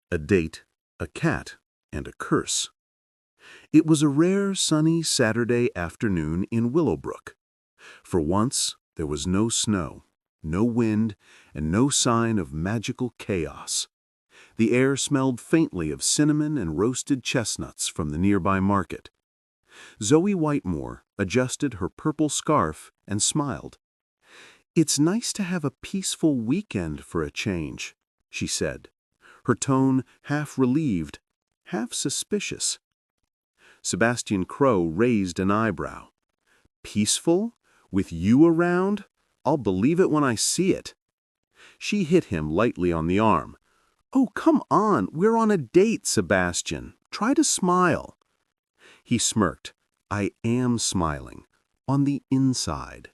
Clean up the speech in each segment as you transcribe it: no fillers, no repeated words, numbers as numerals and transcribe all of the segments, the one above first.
A date, a cat, and a curse. It was a rare sunny Saturday afternoon in Willowbrook. For once, there was no snow, no wind, and no sign of magical chaos. The air smelled faintly of cinnamon and roasted chestnuts from the nearby market. Zoe Whitemore adjusted her purple scarf and smiled. "It's nice to have a peaceful weekend for a change," she said, her tone half relieved, half suspicious. Sebastian Crow raised an eyebrow. "Peaceful? With you around? I'll believe it when I see it." She hit him lightly on the arm. "Oh, come on, we're on a date, Sebastian. Try to smile." He smirked. "I am smiling. On the inside."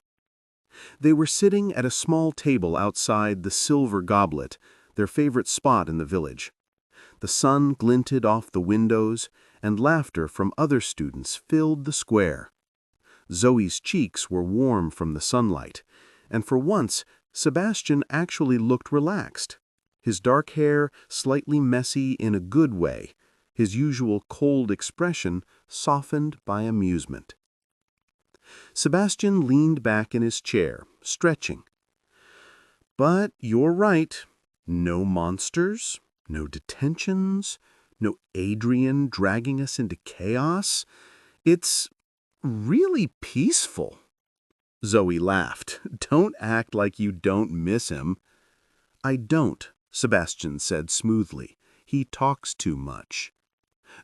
They were sitting at a small table outside the Silver Goblet, their favorite spot in the village. The sun glinted off the windows, and laughter from other students filled the square. Zoe's cheeks were warm from the sunlight, and for once Sebastian actually looked relaxed. His dark hair slightly messy in a good way, his usual cold expression softened by amusement. Sebastian leaned back in his chair, stretching. "But you're right. No monsters, no detentions, no Adrian dragging us into chaos. It's really peaceful." Zoe laughed. "Don't act like you don't miss him." "I don't," Sebastian said smoothly. "He talks too much."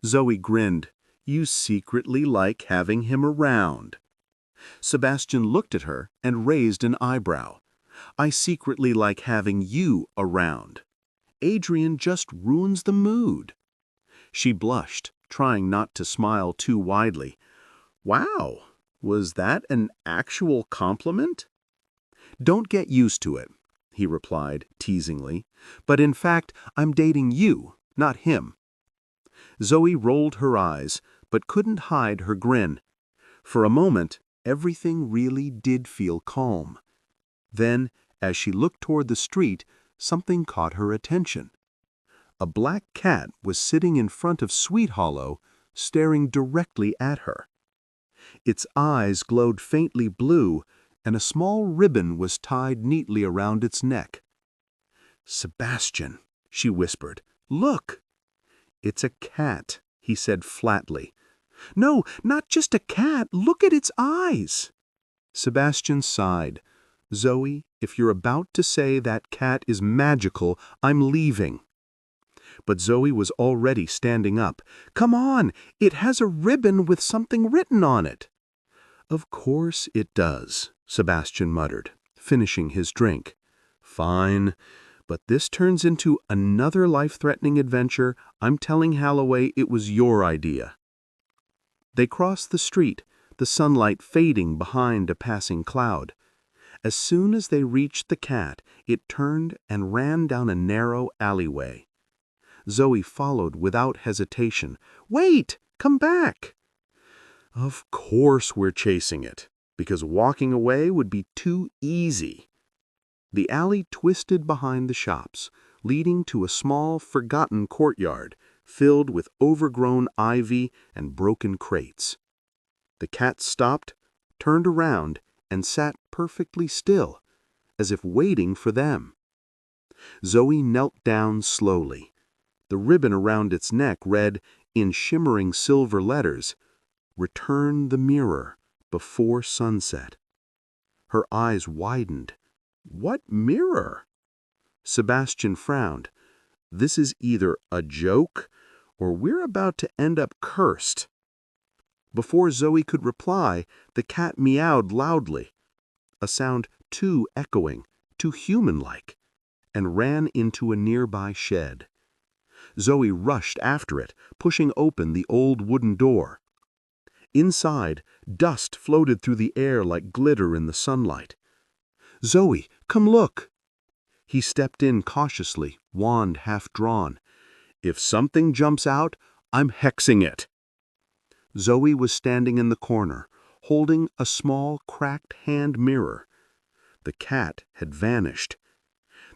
Zoe grinned. "You secretly like having him around." Sebastian looked at her and raised an eyebrow. "I secretly like having you around. Adrian just ruins the mood." She blushed, trying not to smile too widely. "Wow, was that an actual compliment?" "Don't get used to it," he replied teasingly. "But in fact, I'm dating you, not him." Zoe rolled her eyes, but couldn't hide her grin. For a moment, everything really did feel calm. Then, as she looked toward the street, something caught her attention. A black cat was sitting in front of Sweet Hollow, staring directly at her. Its eyes glowed faintly blue, and a small ribbon was tied neatly around its neck. "Sebastian," she whispered, "look." "It's a cat," he said flatly. "No, not just a cat. Look at its eyes." Sebastian sighed. "Zoe, if you're about to say that cat is magical, I'm leaving." But Zoe was already standing up. "Come on, it has a ribbon with something written on it." "Of course it does," Sebastian muttered, finishing his drink. "Fine, but this turns into another life-threatening adventure. I'm telling Halloway it was your idea." They crossed the street, the sunlight fading behind a passing cloud. As soon as they reached the cat, it turned and ran down a narrow alleyway. Zoe followed without hesitation. "Wait! Come back!" "Of course we're chasing it, because walking away would be too easy." The alley twisted behind the shops, leading to a small, forgotten courtyard filled with overgrown ivy and broken crates. The cat stopped, turned around, and sat perfectly still, as if waiting for them. Zoe knelt down slowly. The ribbon around its neck read, in shimmering silver letters, "Return the mirror before sunset." Her eyes widened. "What mirror?" Sebastian frowned. "This is either a joke, or we're about to end up cursed." Before Zoe could reply, the cat meowed loudly, a sound too echoing, too human-like, and ran into a nearby shed. Zoe rushed after it, pushing open the old wooden door. Inside, dust floated through the air like glitter in the sunlight. "Zoe, come look." He stepped in cautiously, wand half drawn. "If something jumps out, I'm hexing it." Zoe was standing in the corner, holding a small, cracked hand mirror. The cat had vanished.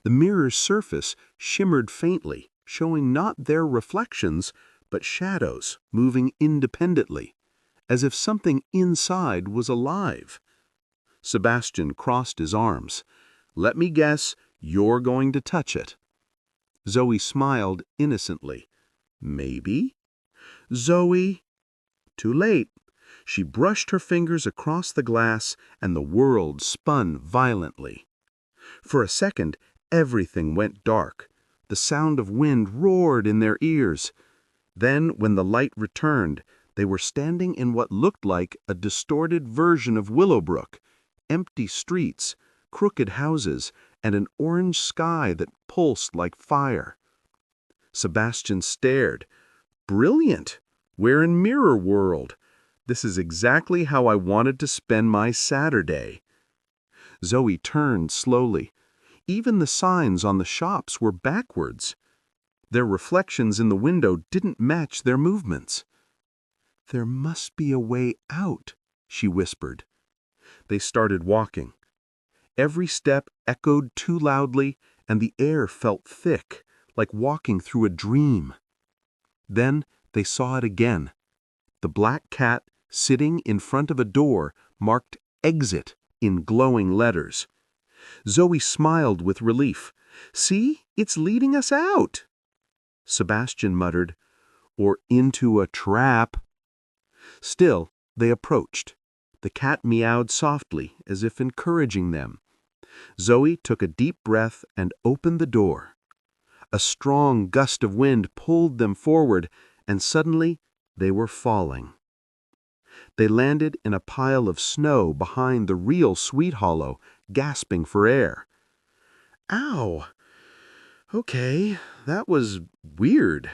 The mirror's surface shimmered faintly, showing not their reflections, but shadows moving independently, as if something inside was alive. Sebastian crossed his arms. "Let me guess, you're going to touch it." Zoey smiled innocently. "Maybe?" "Zoey—" Too late. She brushed her fingers across the glass, and the world spun violently. For a second, everything went dark. The sound of wind roared in their ears. Then, when the light returned, they were standing in what looked like a distorted version of Willowbrook: empty streets, crooked houses, and an orange sky that pulsed like fire. Sebastian stared. "Brilliant! We're in Mirror World. This is exactly how I wanted to spend my Saturday." Zoey turned slowly. Even the signs on the shops were backwards. Their reflections in the window didn't match their movements. "There must be a way out," she whispered. They started walking. Every step echoed too loudly, and the air felt thick, like walking through a dream. Then they saw it again. The black cat sitting in front of a door marked "Exit" in glowing letters. Zoey smiled with relief. "See, it's leading us out." Sebastian muttered, "Or into a trap." Still, they approached. The cat meowed softly, as if encouraging them. Zoey took a deep breath and opened the door. A strong gust of wind pulled them forward, and suddenly they were falling. They landed in a pile of snow behind the real Sweet Hollow, gasping for air. "Ow! Okay, that was weird."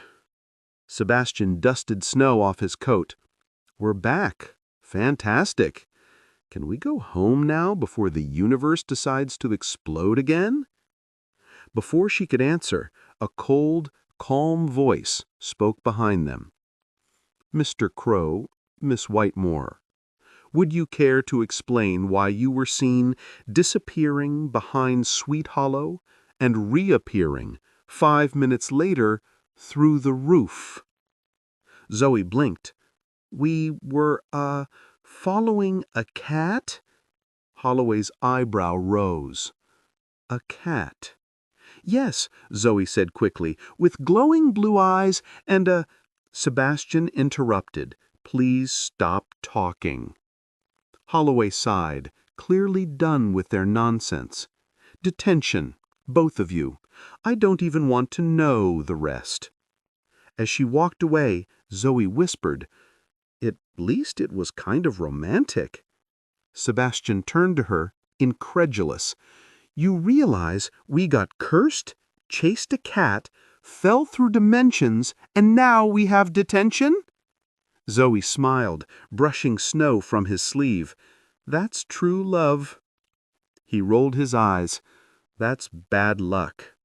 Sebastian dusted snow off his coat. "We're back. Fantastic. Can we go home now before the universe decides to explode again?" Before she could answer, a cold, calm voice spoke behind them. "Mr. Crow, Miss Whitemore, would you care to explain why you were seen disappearing behind Sweet Hollow and reappearing 5 minutes later through the roof?" Zoey blinked. "We were, following a cat?" Holloway's eyebrow rose. "A cat?" "Yes," Zoey said quickly, "with glowing blue eyes and a—" Sebastian interrupted. "Please stop talking." Holloway sighed, clearly done with their nonsense. "Detention, both of you. I don't even want to know the rest." As she walked away, Zoey whispered, "At least it was kind of romantic." Sebastian turned to her, incredulous. "You realize we got cursed, chased a cat, fell through dimensions, and now we have detention?" Zoey smiled, brushing snow from his sleeve. "That's true love." He rolled his eyes. "That's bad luck."